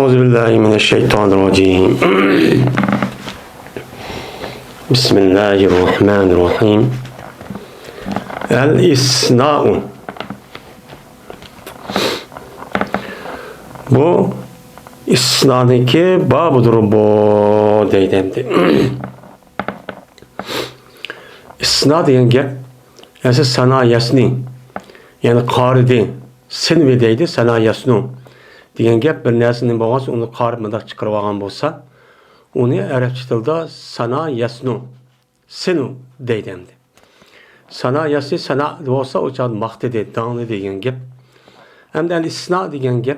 Euzubillahimineşşeytanirracim. Bismillahirrahmanirrahim. El-İsna'u. Bu isnadaki babıdır bu deydemdi. İsna degan gap esa sanayasini, yani qaridi, sinvi deydi sanayasini degan gap bir narsani bo'lsa uni qarib mundaq chiqarib olgan bo'lsa, uni arabcha tilda sanayasini, sinu deydemdi. Sanayasi sana bo'lsa o'chadi maqtadi, dangli degan gap. Hamda al-isna degan gap,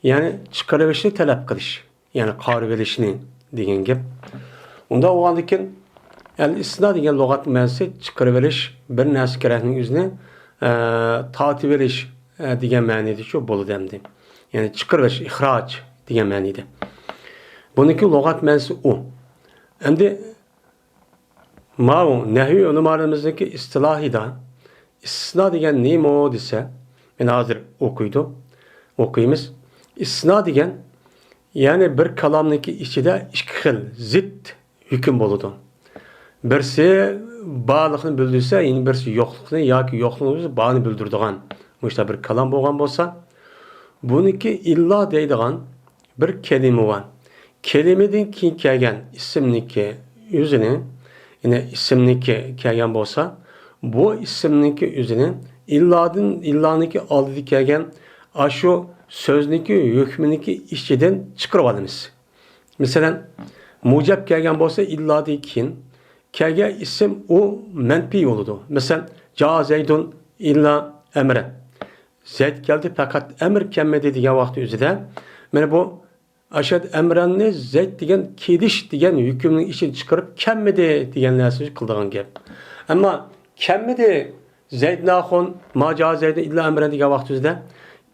yani chiqarishni talab qilish, yani qarib olishni degan gap. Unda o'g'andikin el-isna degan lug'at ma'nosi chiqarib olish, bir narsa kerakning o'zini tatib olish degan ma'noda shu bo'ladi endi. Yani chiqarib olish, ihroj degan ma'noda. Buniki lug'at ma'nosi u. Endi ma'u nahvi ulumarimizdagi istilahida isna degan nima desa, men hozir o'qiymiz. İsna degan, yani bir kalamniki ichida ikki xil zid hukm bo'ladi. Birsi borliqni bildirsa, yana birsi yo'qlikni yoki yo'qlikni borni bildiradigan. O'sha bir kalam bo'lgan bo'lsa, buniki illa deydigan bir kelime var. Kelimedan keyin kelgan ismniki o'zini, yine ismniki kelgan bo'lsa, bu ismniki o'zini illaniki oldida kelgan shu sözniki, hükmüniki işçiden çıkarıp alınız. Mesela mucab kelgan bo'lsa illadi keyin kelgan isim o menfi oludu. Mesela ja Zeydun illa emre. Zeyd geldi fakat emir kelmedi degan vaqt o'zida, mana bu ashad emranni Zeyd degan kelish degan hukmning ishini chiqarib kelmedi degan narsani qildigan gap. Ammo kelmedi Zeyd naxon ma ja Zeydun illa emre degan vaqt o'zida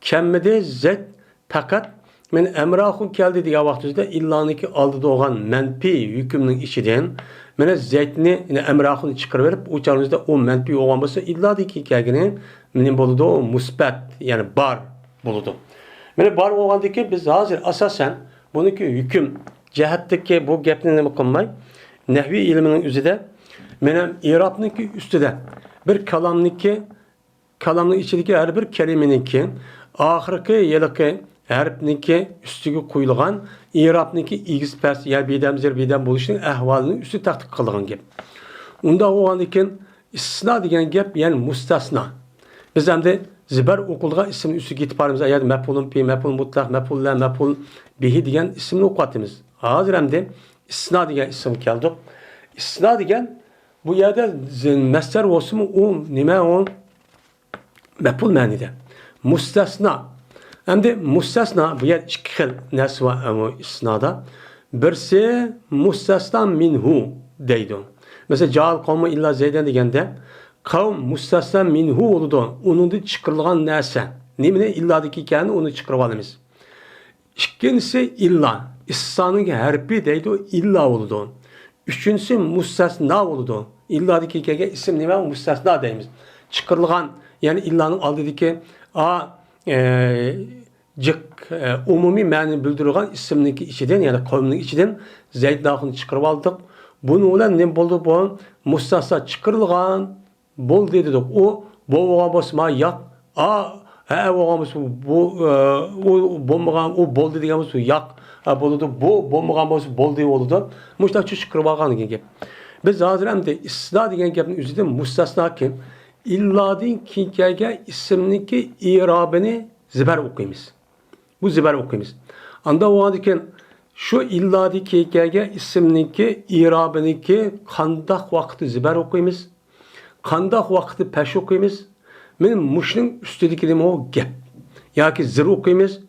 kemmede zet fakat men emrahun geldi diye vaxtında illaniki aldı doğan menfi hükümün içinden mene zetni yine emrahun çıkarıp verip uçarımızda o menfi olan olsa illadiki kelgini menin boludu o musbat yani bar boludu. Mene bar olgandaki biz hazır asasen bununki hüküm cehattaki bu gepini ne bakılmay nehvi ilminin üzerinde menem irabniki üstüde bir kalamın içindeki her bir kelimeninki ahirki yılıki harfniki üstüge qo'yilgan irabniki igiz past ya bedam bo'lishning ahvolini üstü taqdiq qilgan gap. Unda o'g'andikin istisno degan gap, yani mustasno. Biz hamda zibar o'qilgan ismni üstü ketib boramiz. Agar maf'ulun fi, maf'ul mutlaq, maf'ul la, maf'ul bihi degan ismni o'qiymiz. Hozir hamda istisno degan ism keldi. Istisno degan bu yerda masdar bo'lsa-mu, u nima u? Maf'ul ma'nida. Mustasna. Hem de mustasna bu yer iki xil narsa var ama isnada. Birisi mustasna minhu deydi. Mesela caal kavmi illa zeyden degende kavm mustasna minhu oludu. Onun da çıkarılgan narsa. Nemine illadaki kendi onu çıkarıp alımız. İkincisi illa. İstisnanın harfi deydi o illa oludu. Üçüncüsü mustasna oludu. İlladaki kege isim nime mustasna deyimiz. Çıkarılgan yani illanın aldıdaki umumi ma'ni bildirilgan ismniki ichidan, yani qavmning ichidan Zeyd naxini chiqarib oldik. Buni bilan nima bo'ldi? Bu mustasno chiqarilgan bo'ldi dedik. U bo'lgan bo'lsa yo'q. Bo'lgan bo'lsa bu bo'lmagan, u bo'ldi degan bo'lsa yo'q. Bo'ldi. Bu bo'lmagan bo'lsa bo'ldi bo'ldi. Mushta chiqarib olgan degan gap. Biz hozir ham istisno degan gapning o'zida mustasno kim? İlladin kinkege isimniki irabini zibar okuymiz. Bu zibar okuymiz. Anda o andiken şu illadi kinkege isimniki irabiniki kandak vakti zibar okuymiz. Kandak vakti peş okuymiz. Men muşning üstüdeki o gap. Ya ki zir okuymiz.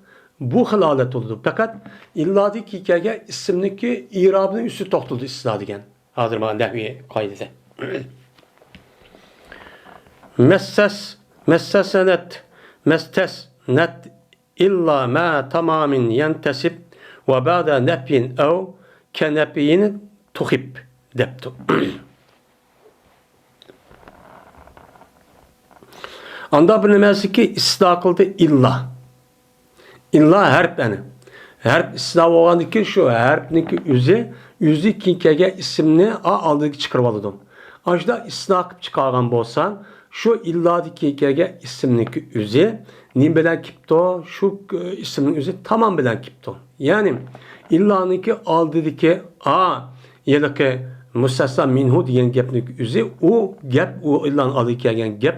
Bu halalet oldu. Fakat illadi kinkege isimniki irabinin üstü toktuldu istisna degen. Hazır bana nehvi kaydede. Mestesnet illa ma tamamin yentesib ve ba'da nefyin ev kenefiyin tuhib deptu. Anda bilinmesi ki istisna kıldı illa. İlla harf yani. Harf istisna olgandan keyin shu harfniki o'zi kinkega ismni oldiga chiqarib oladi. Ajda istisna qilib chiqargan bo'lsan, shu illadi kinkega ismniki o'zi nima bilan kipto, shu ismning o'zi tamom bilan kipto. Ya'ni illaniki oldidagi yelaki mustasna minhu degan gapning o'zi u gap u illan oldiga kelgan gap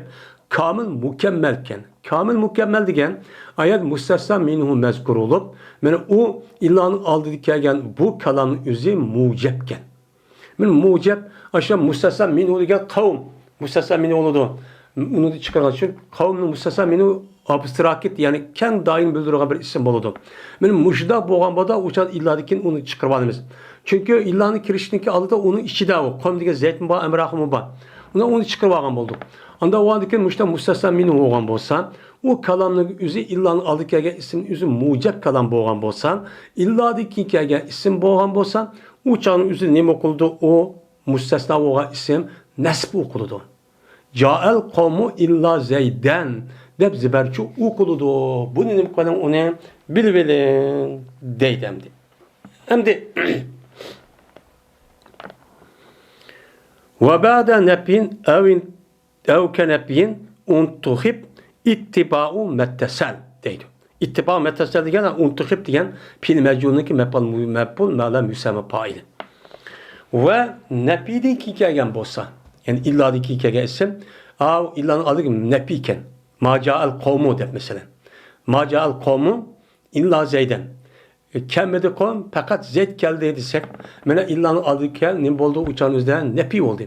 kamil mukammal ekan. Kamil mukammal degan ayat mustasna minhu mazkur olup, mana u illanın aldığı kelgan bu kalamın o'zi mujab ekan. Men mujab aşağı mustasna minhu degan qavm mustasna minhu oladi. Uni chiqargan uchun qavmning mustasna minhu abstrakt, ya'ni keng doim bildirgan bir ism bo'ladi. Men mushda bo'lgan bo'lsa, o'sha illadikin uni chiqarib olamiz. Chunki illani kirishniki oldida uni ichida u qavm degan zayt bor, amrahim bor. Uni chiqarib olgan bo'ldik. Anda o andikin mushta mustasna minhu bo'lgan bo'lsa, o kalamning o'zi illanın aldığı kelgan ismning o'zi mujab kalam bo'lgan bo'lsa, illadiki kelgan ism bo'lgan bo'lsa, u chaqning o'zi nima o'qildi? O mustasna bo'lgan ism nasb o'qildi. Ja'al qawmu illa zaydan deb zibarchi o'qildi. Buni nima qilaman uni bilib oling deydi endi. Endi va ba'da nafin aw kanafin untuhib ittiba'u mettasal deydi. İttiba'u mettasal degan untuhib degan fil mecnuniki mef'ul ma'la müsemma fa'il. Ve nafidiki kelgan bo'lsa, yani illadiki kelgan ism, illanın adı nefi iken, ma ja'al qawmu deb mesela. Ma ja'al qawmu illa zeyden. Kelmedi kavm fakat Zeyd geldi desek, mana illanın adı kel ne oldu uçağınızda nefi oldu.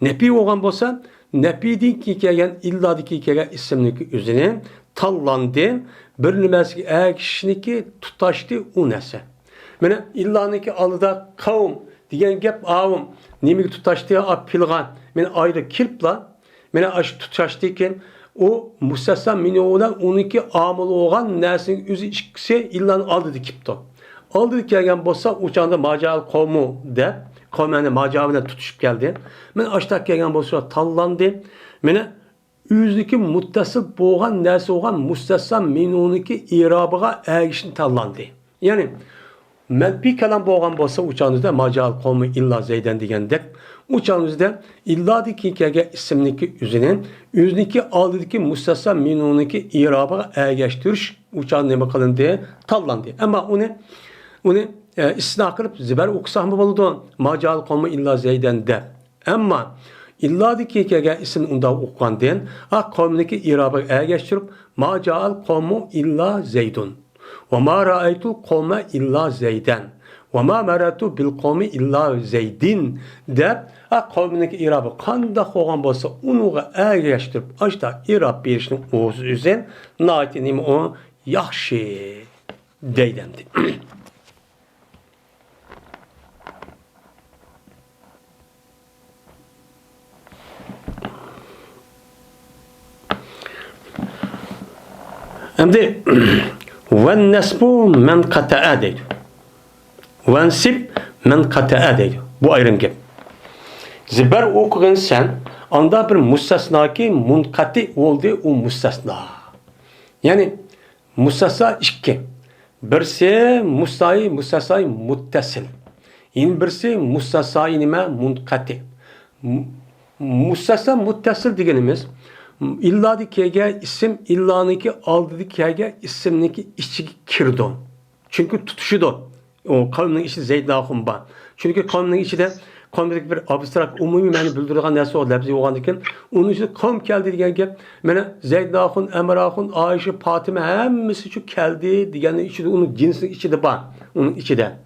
Nefi olgan bo'lsa, nefidiki kelgan illadiki kelgan ismniki o'zini tanlandi, bir nimasiga kishniki tutashdi u narsa. Mana illaniki oldida qavm degan gap avm nimaga tutashdi pilg'an. Men ayrı kilpla, mana ash tutashdikin o mustasna minhudan uniki amil olgan narsaning o'zi ikkisi illanın oldida kipti. Oldida kelgan bo'lsa, o'chanda majal qavmu deb qavmani majavini tutishib keldi. Men ashta kelgan bo'lsa tanlandi. Meni o'ziki muttasil bo'lgan narsa bo'lgan mustasna minhuniki irobiga ergishni tanlandi. Ya'ni manfi kalam bo'lgan bo'lsa, o'chanizda majal qavmi illa zaydan degandek, o'chanizda illadiki kelgan ismniki o'ziniki oldidagi mustasna minhuniki irobiga ergashtirish o'chan nima qilindi? Tanlandi. Ammo uni istisna qilib zibar o'qisak mı bo'ladi? Majal qavmi illa zaydan deb. Ammo illadiki kelgan ism unda o'qigandan qavmniki irobiga ergashtirib majal qavmu illa zaydun. Ve ma ra'aytul qavma illa zaydan. Ve ma maratu bil qavmi illa zaydin deb qavmniki irobi qanday bo'lgan bo'lsa, unuga ergashtirib ashta irob berishning o'zi o'zin nima o yaxshi deydi. Endi ve nesbu men kata'a deydi. Ve nsib men kata'a deydi. Bu ayrım gap. Zibar okugan sen, anda bir mustasna ki munkati oldu o mustasna. Yani mustasna iki. Birisi mustasna muttasil. Yine birisi mustasna nima munkati. Mustasna muttasil deganimiz illadi kelgan ism illaniki oldidagi kelgan ismniki ichiga kirdi. Chunki tutishidi. O qavmning ichida zaydnahum bor. Chunki qavmning ichida qavmdagi bir abstrakt umumiy ma'ni bildirgan narsa o labzi bo'lgandan keyin uning ichida qavm keldi degan gap, mana zaydnahun, amrahun, Ayşe, Fatima hammasi shu keldi deganning ichida uning jinsining ichida bor. Uning ichida.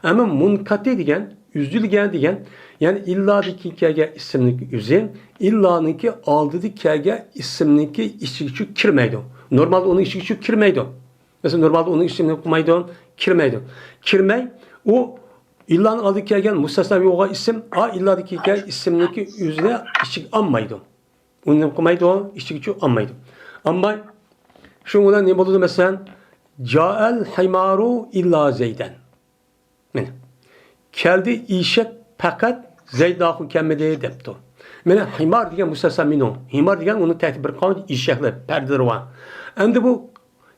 Ama munkati degan, üzülgen degan, yani illadiki kelgan ismniki o'zi illaniki oldidagi kelgan ismniki ichiga kirmaydi. Normalde onun ichiga kirmaydi. Mesela normalde onun ismini okumaydi, kirmaydi. Kirmay o illanın oldiga kelgan mustasna bo'lgan ism illadiki kelgan ismniki o'zini ichiga olmaydi. Uni okumaydi, ichiga olmaydi. Ammo shunga ne bo'ladi masalan ja'al himaru illa zaydan. Mana keldi eshak fakat zaydnahun kelmedi debdi. Mana himar degan mustasna minhu. Himar degan uni ta'kid bir qancha eshaklar, pardalar bor. Endi bu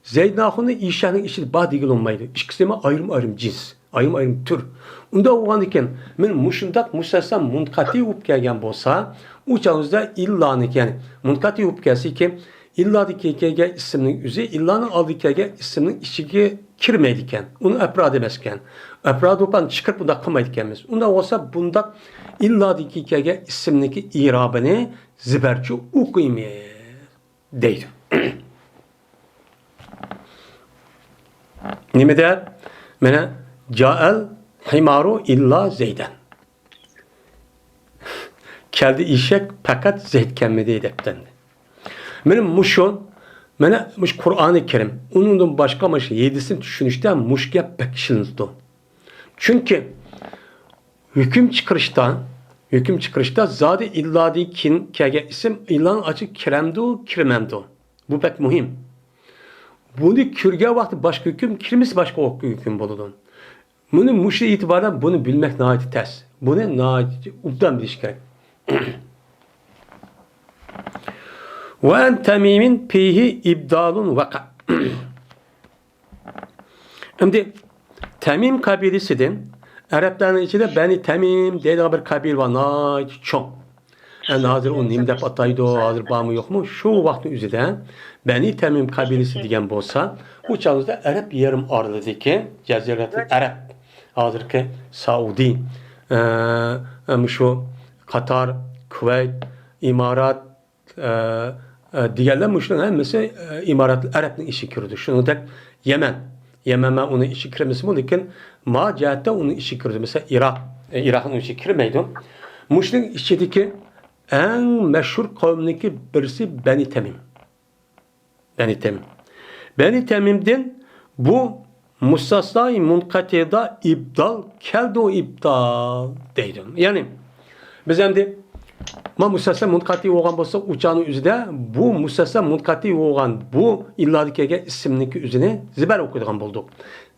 Zeyd naxunu işənin işi bağ digil olmaydı. İkisi mi ayrım cins, ayrım tür. Unda olan iken men muşundak musasam munkati up kelgen bolsa, u çağızda illanı yani munkati up kelsi ki illa dikege isimnin üzü illanın aldıkege isimnin içige kirmeydiken, onu eprad emezken, eprad opan çıkıp bunda kılmaydikemiz. Unda olsa bunda illa dikege isimdeki irabını ziberçi ukuymayız deydi. Nime der? Mene ca'el himaru illa zeyden. Keldi işek fakat zeyd kemmedi edeptendi. Benim muşun, muş Kur'an-ı Kerim, onun başka maşı yedisini düşünüşten muşke bekşinizdi. Çünkü hüküm çıkırışta zade illa di kin kege isim illan açık kiremdu kirmemdu. Bu pek mühim. Bunu kürge vakti başka hüküm, kirmisi başka hüküm buludun. Bunu muşe itibaren bunu bilmek nahayeti ters. Bunu nahayeti ubdan biliş gerek. Ve en temimin fihi ibdalun vaka. Şimdi Temim kabilesidir. Arapların içinde Beni Temim diye bir kabil var. Nahayeti çok. Yani hazır o nimdep ataydı o hazır bağımı yok mu? Şu vaktin üzerinde Beni Temim kabilesi diyen bolsa bu çağımızda Arap yarım arıdaki Ceziretli Arap hazır ki Saudi şu Katar, Kuveyt, İmarat diğerler müşrikler mesela İmaratlı Arap'ın işi kürdü. Şunu da Yemen'e onun işi kürmesi mi? Lakin ma cihette onun işi kürdü. Mesela Irak'ın işi kürmeydi. Müşrik işçideki en meşhur kavmindeki birisi Beni Temim. Beni Temim'den bu mustasna-i munkatida ibdal keldi o ibdal deydim. Yani biz şimdi mustasna munkati olgan bolsa uçağının üzerinde bu mustasna munkati olgan bu illadikege isimdeki üzerine ziber okuyduğun bulduk.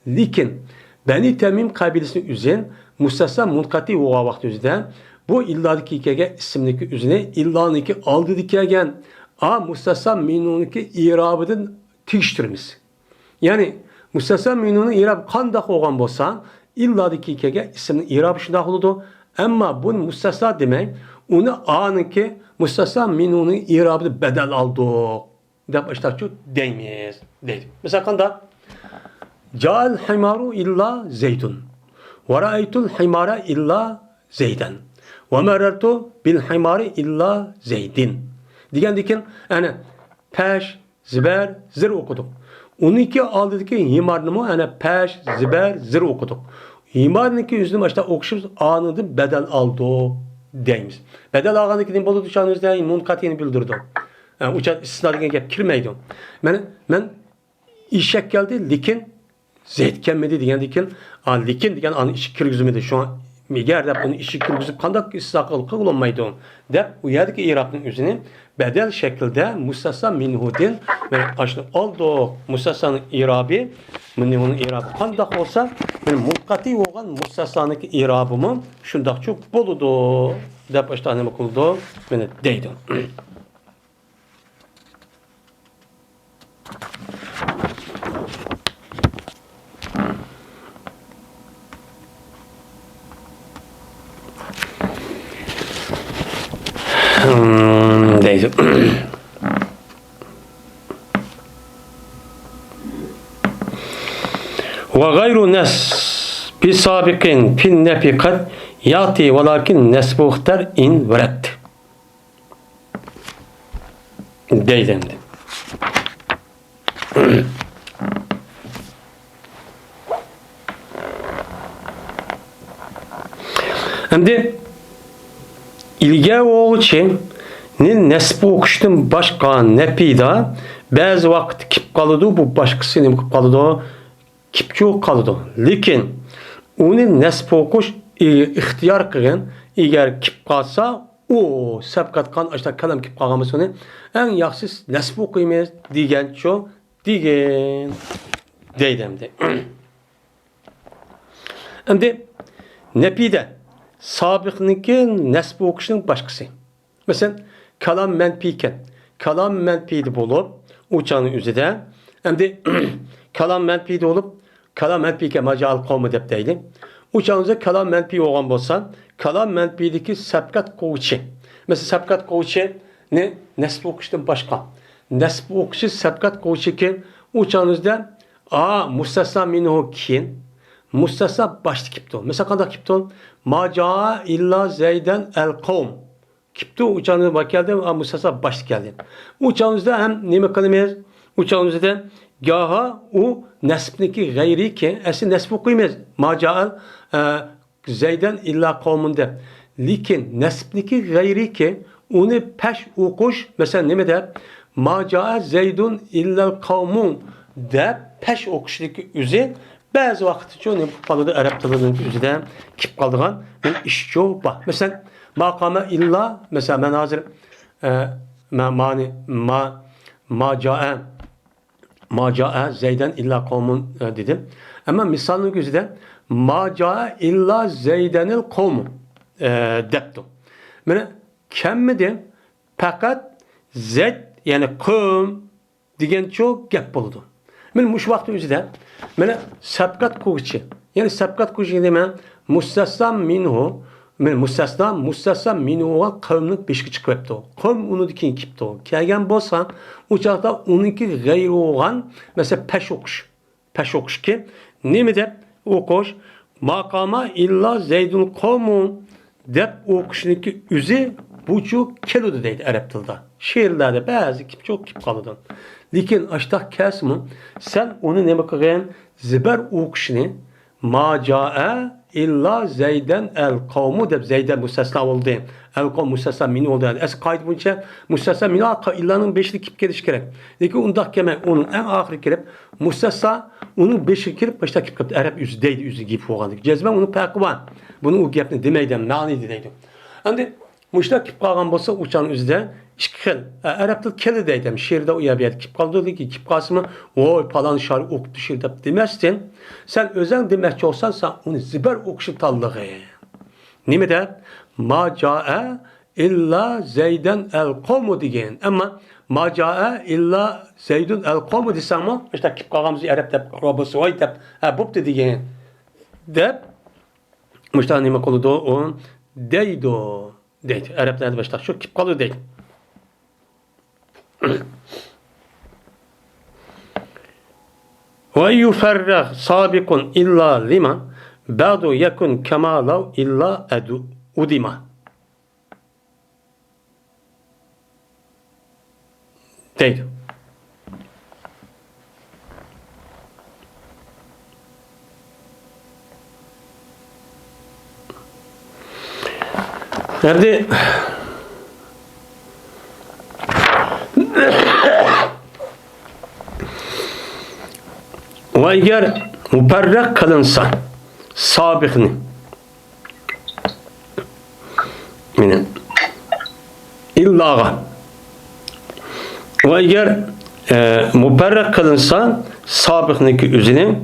Lakin Beni Temim kabilesinin üzerine mustasna munkati olgan vakti üzerinde bu illadikege isimdeki üzerine illaniki aldı dikegen a mustasna minuniki irabıdan tiştirimiz. Yani mustasna minunun irabı kandak olgan bolsa illadikege isimdeki irabı şundak oldu. Ama bu mustasna demek onu anınki mustasna minunun irabı bedel aldı. Dep işte şu değmeyiz. Değil. Mesela kanda Ca'al himaru illa zeydun. Ve ra'aytul himara illa zeyden. Ve merertu bil himari illa zeydin. Diken yani peş, ziber, zir okuduk. Onunki aldıdaki himarını yani peş, ziber, zir okuduk. Himarınki yüzünü başta okuşumuz anıdı bedel aldı deyimiz. Bedel ağanıki din bolu düşanızda munkatini bildirdi. Yani uçak istisnadaki gep kirmeydi. Ben işek geldi likin zeyd kemmedi diken likin diken an işi kirgizmedi şu an miger de bunu işi kirgizip kandak istisnakıl kılınmaydı. Dep uyardık İrab'ın yüzünü bedel şekilde mustasna minhudin ve aşını oldu mustasnanın irabı minhunun irabı kandak olsa benim munkati olan mustasnanıki irabımı şundak çok boludu. Dep işte annem okuldu beni deydi. Deydi. Ve gayru nes bi sabiqin fil nefi kad yati velakin nesbuhtar in veret. Deydi. Şimdi ilge o için nesbi okuştun başka nepida bazı vakit kip kalıdı bu başkasının kip kalıdı kipçu kalıdı. Lakin onun nesbi okuş ihtiyar kılın eğer kip kalsa o sebkat kan işte kalam kip kalmasını en yaxşısı nesbi okuyamayız diyen şu diyen deydemdi. Şimdi nepide sabıkniki nesbi okuşun başkası. Mesela kalam menfiken, kalam menfiydi bulup uçağın üzerinde Endi kalam menfi olup kalam menfiga majal qavmi deb deydi. Uçağınızda kalam menfi olan bolsa, kalam menfideki sabkat qovchi. Mesela sabkat qovchi ne? Nesb o'qishdan boshqa. Nesb o'qishi sabkat qovchi ki uçağınızda mustasna minhu keyin mustasna başta kipti. Mesela qanday kipti? Ma jaa illa zeyden el qavm. Kipti uçağınızda bak geldi, mustasna başta geldi. Uçağınızda hem nime qilamiz? Uçağınızda gaha u nesbniki gayri ki asli nesb o'qiymiz. Ma jaa zeyden illa qavmun deb. Lekin nesbniki gayri ki onu peş o'qish mesela nima deb? Ma jaa zeydun illa qavmun deb peş o'qishligi o'zi bazı vaqt uchun bu qoladi arab tilining o'zida kip qoldigan ish yo'q bor. Mesela maqama illa mesela men hozir ma jaa zeyden illa qavmun dedim. Ama misalın gözüde ma jaa illa zeydenil qavmun depti. Mene kemmidi fakat zed yani qavm degan çok gap bo'ldi. Men mush vaqt o'zida mana sabqat quvchi. Yani sabqat quvchi demen mustasam minhu men mustasam minhu qavmning beshga chiqib ketdi. Qavm unikiga kelibdi. Kelgan bo'lsa, u chaqda uniki g'ayri bo'lgan, mesela pesh o'qish ki nima deb o'qish? Maqama illa zeydul qavmun deb o'qishniki o'zi buçu keludi deydi arab tilida. She'rlarda ba'zi çok kip qoladi. Lekin ashtaq kasmi sen onu nima qilgan? Zibar o'qishni ma jaa illa zeyden el qavmu deb zeyden mustasna oldu. El qavm mustasna min oldu. Es qayt buncha mustasna min illanın beşli kip kelish kerak. Lekin undaq kelmay onun en ahiri kelib mustasna onun beşi kelib başta kip qilib arab yüzü deydi yüzü gip bo'lgandik. Jazman uni farqi bor. Buni u gapni demaydi, ma'ni deydi. Endi mushta kip qolgan bo'lsa uçan o'zida ikki xil arab til keli deydi. She'rda u yerda kip qoldi ki kip qolsimi voy falan shar o'qibdi she'r deb demasdan sen o'zing demoqchi olsan sen uni zibar o'qishi tanlig'i. Nima deb? Ma jaa illa zeyden el qavmu degan. Ammo ma jaa illa zeydun el qavmu desanmi, işte kip qolganmiz arab deb robosi voy deb bo'pti degan. Deb mushta nima qildi o deydi. Deydi. Araplarda başta şu kip kalıyor deydi. Ve yuferrah sabikun illa liman ba'du yakun kemalav illa udima. Deydi. Nerede? Ve eğer müperrak kılınsa sabıkını illaga ve eğer müperrak kılınsa sabıkniki üzerine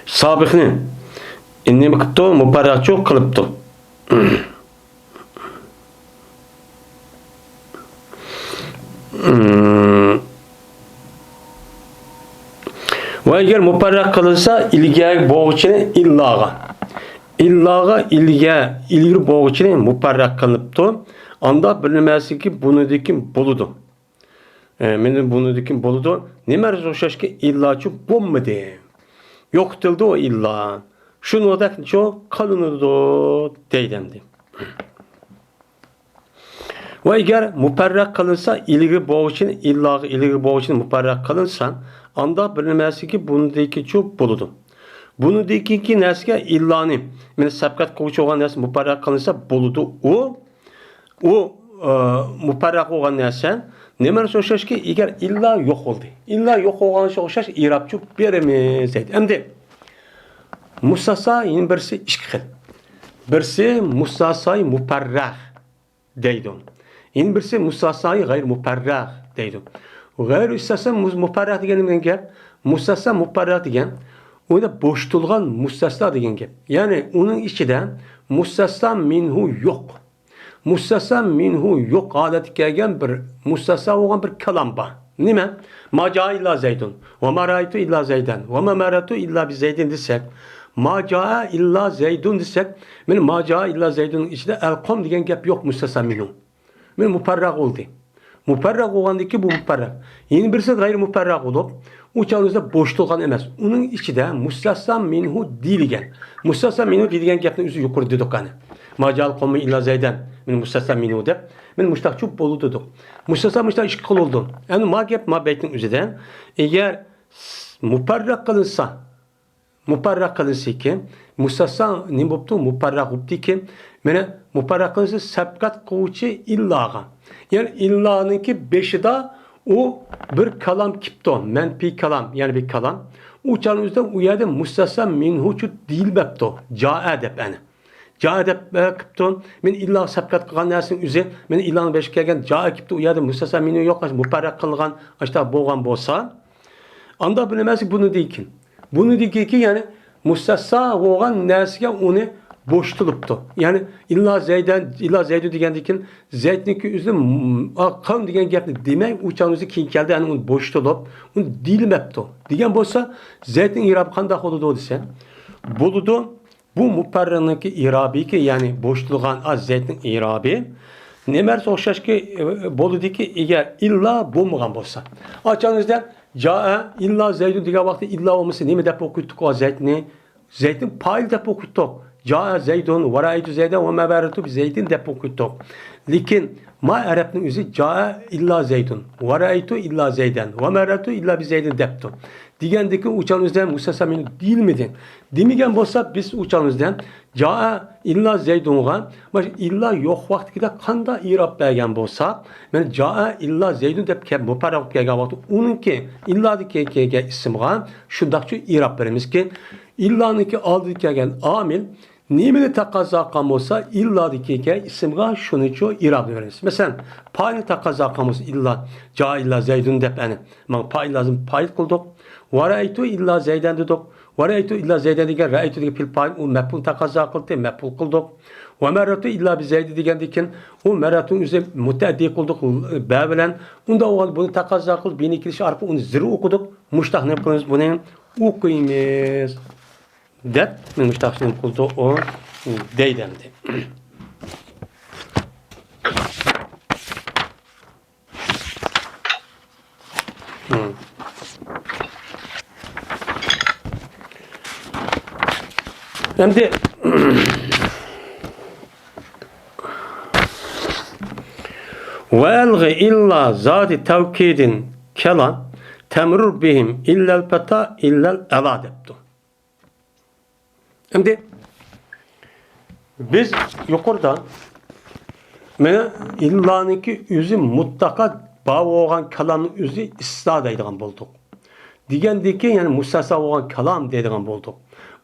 sabıkını inni qilibdi, muparrak çok qilibdi. Ve eğer muparrak kılınsa ilgiye boğuchini illaga ilgiri boğuchini muparrak kılıptı. Anda bilinmesi ki bunudaki boludu. Benim bunudaki boludu. Nime roşaş ki illacı bommadı. Yok dildi o illa. Şunu odak çok kalınırdı deydemdi. Ve eğer muparrak kalınsa ilgi boğuchini muparrak kalınsa anda bilinmesi ki bunudaki çok boludu. Bunudaki ki nesge illani. Yani sabkat kovuç olan nes muparrak kalınsa boludu. O muparrak olan nesen nemer soşaş ki eğer illa yok oldu. İlla yok olan soşaş irapçı beremiz deydi. Hem de Musasa yine birisi iki xil. Birisi musasayı muparrak deydi. Yine birisi musasayı gayr muparrak deydi. Gayr musasa muparrak degan gap, musasa muparrak degan onda bo'shtilgan mustasna degan gap. Ya'ni uning ichida mustasna minhu yo'q. Mustasna minhu yo'q holatga kelgan bir mustasna bo'lgan bir kalam bor. Nime? Ma caa illa zeydun. Ve ma raitu illa zeyden. Ve ma meratu illa bi zeydin desek. Ma caa illa zeydun desek. Men ma caa illa zeydun içinde el-kom degan gap yok müstesna minhu. Men muparrak oldu. Muparrak olgandaki bu muparrak. Yeni birisi gayri muparrak olup uçağınızda boşluğun emas. Onun içinde müstesna minhu deyilgen. Müstesna minhu deyilgen gapni özü yukarı dedik hani. Ma ca'al kavmu illa zeyden. Men müstesna minhu dep. Men mustaqçup bolu dedik. Müstesna mustaq iş kıl oldu. Yani ma gap ma beytin özüden. Eğer muparrak kılınsa muparrak kılınsa ki müstesna ne boptu muparrak boptu ki mene muparrak kılınsa sabkat kuvçe illaga. Yani illanınki beşi de o bir kalam kipton, menfi kalam yani bir kalam. Uçağınızda uyardı müstesna minhuçu değil bepto. Ca'a dep yani. Ca'a dep kipton. Men illa sabkat kılgan nersin üzü. Men illanın beşi kelgen ca'a kipto uyardı müstesna minhu yok. Muparrak kılgan işte boğan bolsa. Anda bilemezsik bunu deykin. Bunu deykin ki yani müstesna boğan nersige onu boştuluptu. Yani illa zeydu degendikin zeytniki üzüm kan degen gapni demek uçağınızı kin geldi yani onu boştulup onu dilmepti. Degen bolsa zeytin irab kanda oludu desen. Buludu bu muparranınki irabi ki yani boşluğan az zeytin irabi nemerse oxşaş ki boludu ki eğer illa bulmagan bolsa. Açağınızda ca'a illa zeydu degen vakti illa olması nemi dep okuttuk o zeytini. Zeytin paylı dep okuttuk. Ca'a zeydun ve ra'aytu zeyden ve meberatu bi zeydin dep okuttuk. Lakin ma Arap'ın üzü ca'a illa zeydun ve ra'aytu illa zeyden ve meberatu illa bi zeydin deptu. Digendeki uçağınızdan müstesamin değil miydin? Demigen bolsa biz uçağınızdan ca'a illa zeydun'a baş illa yok vaktide kanda irab bergen bolsa men ca'a illa zeydun dep ke muparrak bergen vakti onunki illa dike isimga şundakçı irab beremiz ki illanınki aldı kelgen amil nimini takazza qam olsa illa dikeke isimga şunuçu irab veririz. Mesela payını takazza qam olsa illa ca illa zeydun dep yani. Man pay lazım pay kıldık. Ve ra'aytu illa zeyden dedik. Ve ra'aytu illa zeyden degen ra'aytu degen pil pay o mef'ul takazza kıldı mef'ul kıldık. Ve meratu illa bi zeydi degen dikin o meratun üzeri mutaddi kıldık ba bilen. Unda o bunu takazza kıl beni kiliş arpa onu zırı okuduk. Muştah ne yapınız bunu okuyunuz. Dep müştaksinin kultu o deydemdi. Hem de velgı illa zati tevkidin kelan temrur bihim illel peta illel ela deptu. Şimdi biz yukarıdan mene illaniki üzü mutlaka bağ olan kalamın üzü islah deydiğen bulduk. Digendeki yani müstesna olan kalam deydiğen bulduk.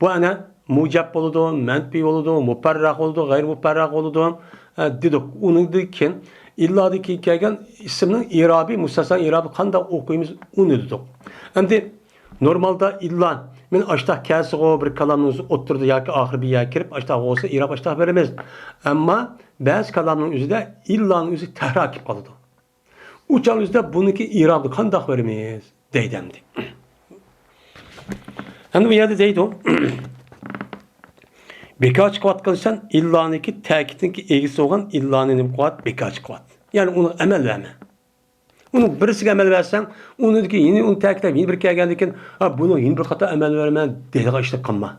Bu ana mucab oldu, menfi oldu, muparrak oldu, gayr muparrak oldu dedik. Onun diken illadaki kelgen isminin irabi, müstesna irabi kanda okuyumuz onu dedik. Şimdi normalde illan men aştaq kelse o bir kalamınız oturdu ya ki ahir bir yer kirip aştaq olsa irab aştaq veremez. Ama bazı kalamın üzerinde illanın üzeri tehrakip kalıdı. Uçağın üzerinde bununki irabı kandak veremez deydemdi. Yani bu yerde deydi o. Birkaç kıvat kılırsan illanınki tekitinki ilgisi olan illanının kıvat birkaç kıvat. Yani onu emel verme. Onu birisiga emel versen, onu ki yeni onu tekrar yeni bir kere geldikken, bunu yeni bir kata emel vermen dediği işte kanma.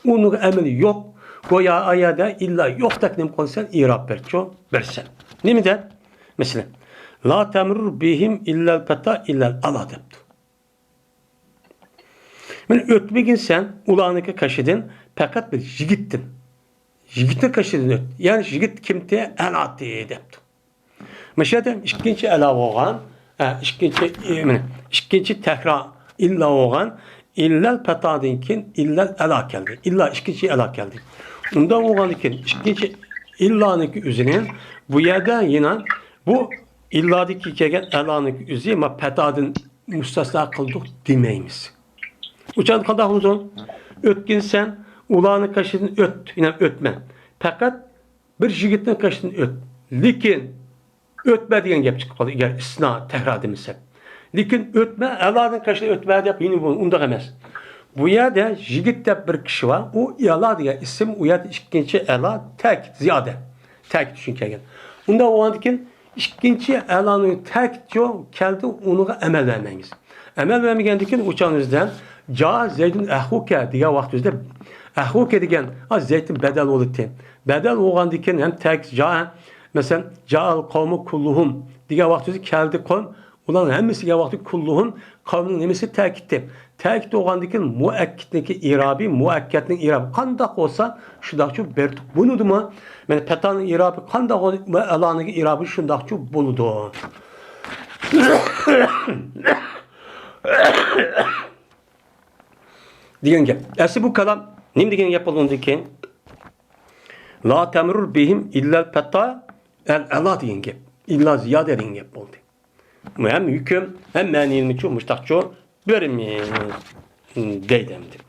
Onun emeli yok. Goya ayada illa yok teknim konsen irab berço bersen. Ne mi der? Mesela la temrur bihim illel peta illel ala deptu. Yani ötmegin sen ulanıkı kaşıdın, fakat bir jigittin. Jigitte kaşıdın öt. Yani jigit kimte el attı deptu. Mesela işkinci ela olgan işkinci tekrar illa olgan illel petadinkin illel ela geldi. İlla işkinci ela geldi. Ondan olgan iken işkinci illanıki üzerine bu yerde yine bu illadaki kegen elanıki üzeri ama petadin müstesna kıldık demeyimiz. Uçan kadar uzun ötkin sen ulanı kaşıdın öt yine ötme. Fakat bir jigitten kaşıdın öt. Lakin ötme degan gap chiqib qoldi agar istisno tekrar demasa. Lekin ötme, Allah'ın karşılığı ötme deyip yine bunu undaq emas. Bu yerde Jigit deb bir kishi var. O Ela degan isim u yerda ikkinchi Ela tek ziyoda. Tek tushunchagan. Unda o'g'andikin ikkinchi Ela'ning tek jo keldi unuga amal vermengiz. Amal vermegandikin uçağınızdan Ja Zeydun Ahuka degan vaqtingizda Ahuka degan Zeydun bedel bo'ldi. Bedel o'g'andikin ham tek Ja mesela Ja'al qavmu kulluhum degan vaqtingizda keldi qavm ulan hemmesiga vaqti kulluhum kavmin nemesi tekitdi. Tekit o'g'andikin muakkidniki irabi, muakkatning irabi qandaq bo'lsa, shundaqchu berdik. Bunudimi? Mana patanning irabi qandaq va alonining irabi shundaqchu bo'ladi. degan gap. Asli bu kalam nima degan gap bo'lgandan keyin la tamrur bihim illa al-patta al-ala degan gap. İlla ziyade degan gap bo'ldi. Hem hüküm hem menilmi çok müştakçı vermeyin deydemdir.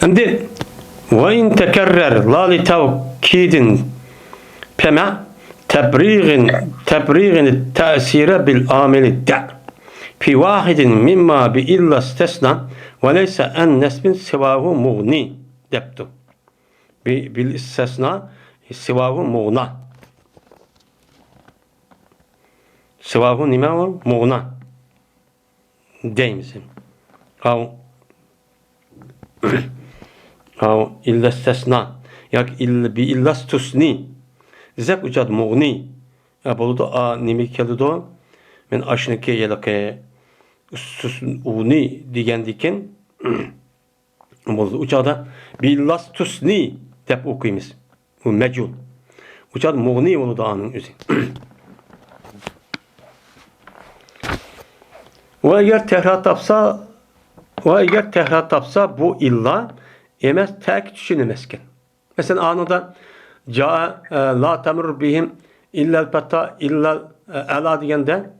Şimdi ve in tekerrer la li tevkidin pema تبريغ التأثير بالعامل الدع في واحد مما بإلا استثنى وليس أن نسب سواه مغني دبتو بالاستثناء سواه مغنى سواه نما مغنى ديمزم أو إلا استثناء يعني بإلا استثني Zek ucad muğni. Boludu a nimi keldi men aşnike yelake susun uni digen diken boludu ucada billas tusni dep okuymiz. Bu mecul. Ucad muğni onu da anın üzü. Ve eğer tehrat tapsa bu illa emes tek düşünemezken. Mesela anında Ja la tamur bihim illal pata illal ala degende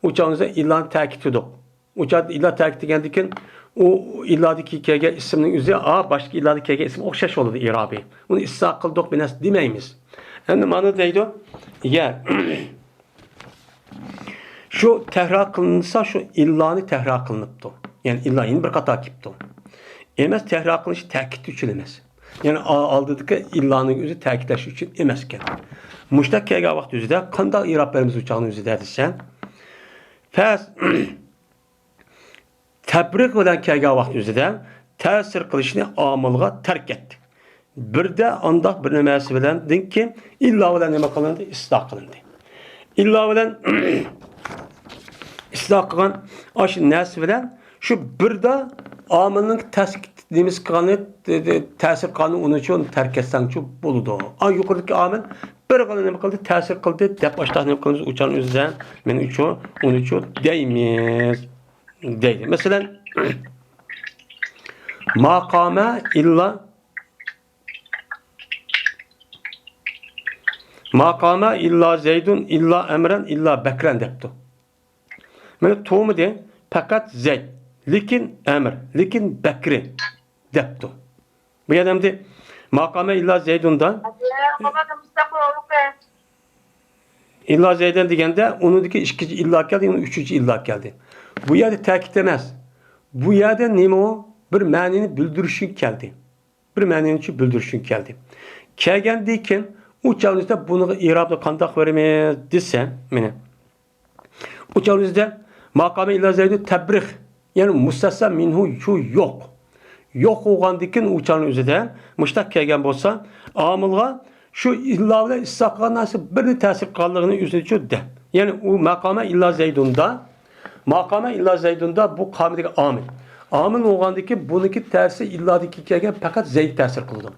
uçağınıza illan takit edok. Uçak illa takit degendikin o illadaki kege isminin üzeri a başka illadaki kege ismi okşaş oldu irabi. Bunu issa kıldık binas demeyimiz. Yani mana deydi ya şu tehra kılınsa şu illanı tehra kılınıptı. Yani illayın bir kata kipti. Emes tehra kılınışı takit üçülemez. Yani aldığı illanın üzü təkidləşi üçün eməskən. Müştək kəyə vaxt üzüdə, qandaq irablərimiz uçağının üzüdədirsən, fəz təbriq olan kəyə vaxt üzüdə təsir qilishini amılğa tərk etdi. Bir də andaq bir nəməsi bilən ki, illa bilən nəmə qılındı, islah qılındı. İlla bilən islah qılan aşı nəsi bilən, şu bir də amılının təsqid Demiz kanı tesir kanı onun için terk etsen çok buludu. An yukarıdaki amel bir kanı ne kaldı tesir kıldı. Dep başta ne kaldı uçan üzerine men uçu onun için değmez. Değil. Mesela makame illa Zeydun illa Emren illa Bekren depti. Men tohumu de fakat Zeyd. Lekin Emr, lekin Bekri depti. Bu adamda makame illa Zeydun'dan illa Zeyd'den degende onundaki ikinci illa geldi, onun üçüncü illa geldi. Bu yerde takit etmez. Bu yerde neymi o? Bir mənini bildirişin geldi. Bir mənini için bildirişin geldi. Kelgen deyken uçağınızda bunu irabda kandak vermez desem mene. Uçağınızda makame illa Zeydun tebrih yani mustasa minhu şu yok. Yok olgandikin uçağın üzerinde müştak kelgen bolsa amılga şu illavla istaqqa nasıl bir təsir qallığını üzerinde şu de. Yani o makame illa Zeydun'da bu kamideki amil. Amil olgandaki bununki tersi illadaki kelgen fakat Zeyd təsir qıldı.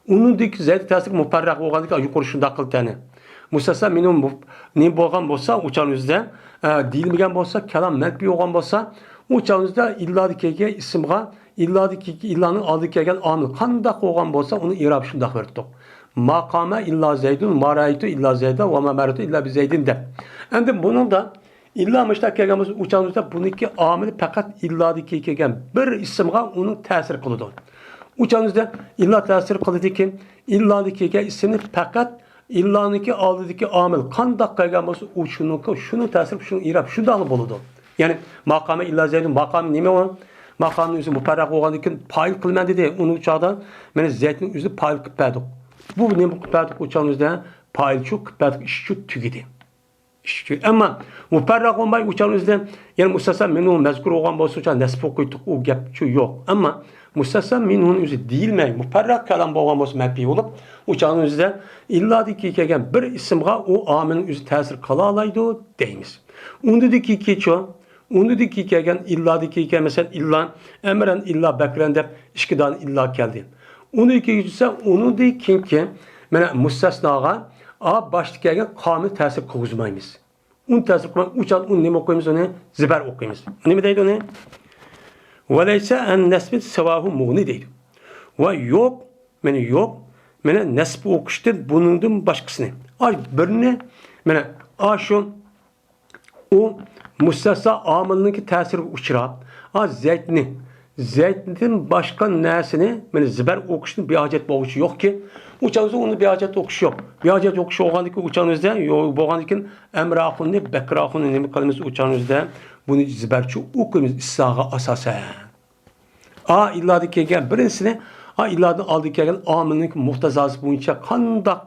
Onundaki Zeyd təsir muparraq olgandaki yukarı şunda qıldı. Mustasa minhu ne bolgan bolsa uçağın üzerinde deyilmegen bolsa kelam menfi olgan bolsa uçağınızda illadiki isimga illanın aldığı kelgen amil qandaq olgan bolsa onu irab şundaq verdik. Makame illa Zeydun, maraytu illa Zeyda ve memertu illa bi Zeydin de. Endi bunun da İlla müştak kelganimiz uçağımızda buniki amili fakat illadiki kelgan bir isimga onun ta'sir qiladi. Uçağımızda illa ta'sir qiladi ki illadiki kelgan ismini fakat illaniki oldidagi amil qandoq qilgan bo'lsa u shuni ta'sir shuni irab shundoq bo'ladi. Ya'ni maqami illa zaydun maqami nima u? Maqamning o'zi mufarraq bo'lgandan keyin fa'il qilman dedi. Uni uchoqda mana zaydning o'zi fa'il qilib berdik. Bu nima qilib berdik uçağımızda? Fa'il shu qilib berdik, ish shu tugidi. Ama mufarraq olmay uçağımızda yani mustasna minhu mazkur olgan bo'lsa uçaq nasb o'qiydik u gap shu yo'q. Ama mustasna minhu'nun o'zi deyilmay mufarraq kalam bo'lgan bo'lsa mabni bo'lib uçağımızda illadiki kelgan bir ismga u amilning o'zi ta'sir qila oladi deymiz. Undiki kecho undiki kelgan illadiki kelgan mesela illa emren illa bakran deb ikkidan illa keldi. Undiki esa unudiki ki mana mustasnaga a başta kelgan qomil ta'sir qilmaymiz. Un ta'sir qilmay uçan un nima o'qiymiz uni zibar o'qiymiz. Nima deydi uni? Va laysa an nasb sawahu mughni deydi. Va yo'q, mana yo'q, mana nasb o'qishdan buningdan boshqasini. Ay birini mana shu u mustasna amilniki ta'siriga uchrab, Zeyd'nin başka nesini, yani zibar o'qishning behojat bo'lishi yo'qki, uçağımızda onu behojat o'qish yo'q. Behojat o'qish olgandiki uçağımızda yo'q bo'lgandan keyin amrahunni, bakrahunni nima qilamiz uçağımızda buni zibarchi o'qiymiz issaga asosan. Illadagi kelgan birinchisini, illadni oldiga kelgan omilning muqtazosi bo'yicha qandoq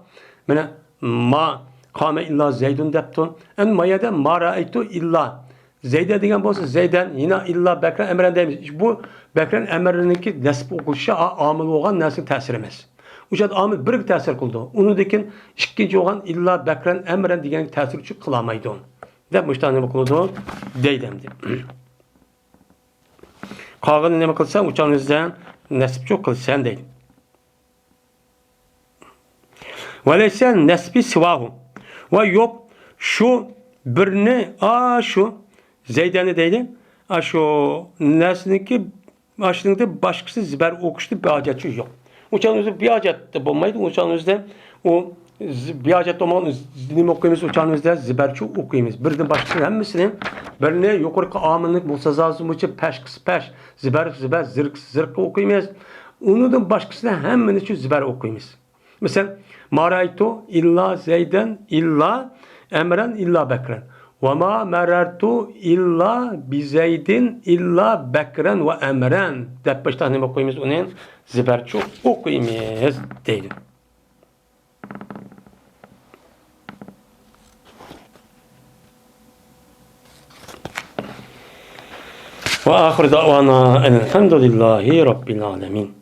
mana ma qama illa zaydun debdi. En mayada ma ra'aytu illa Zeyde degan bo'lsa Zeyden yine illa Bekran Emren deymiz. Bu Bekran Emren'inki nasb o'qilishi amil bo'lgan narsa ta'sir emas. O'sha amil bir ta'sir qildi. Unidekin ikkinchi bo'lgan illa Bekran Emren degan ta'sirchi qila olmaydi. Deb mushta nima qildi? Deydimdi. Qolgan nima qilsa o'chanizdan nasbchi qilsan deydi. Valaysa nasbi sivahu. Va yo'q shu birni shu Zeydeni deydi. Şu nesniki aşırıda başkası zibar o'qishni behojati yo'q. Uçağınızda behojat da bo'lmaydi. Uçağınızda o behojat olmagan nima o'qiymiz? Uçağınızda zibarchi o'qiymiz. Birdan boshqasini hammasini birini yuqorqi omillik muqtazosi bo'yicha pesh, zibar, zirq o'qiymiz. Unidan boshqasini hammani shu zibar o'qiymiz. Mesela maraytu illa Zeyden illa Emren illa Bekran. وَمَا مَرَرْتُ إِلَّا بِزَيْدٍ إِلَّا بَكْرًا وَأَمْرًا deb başta nima qo'yamiz uni zibarchi o'qiymiz deydi. Ve ahir davana elhamdülillahi rabbil alamin.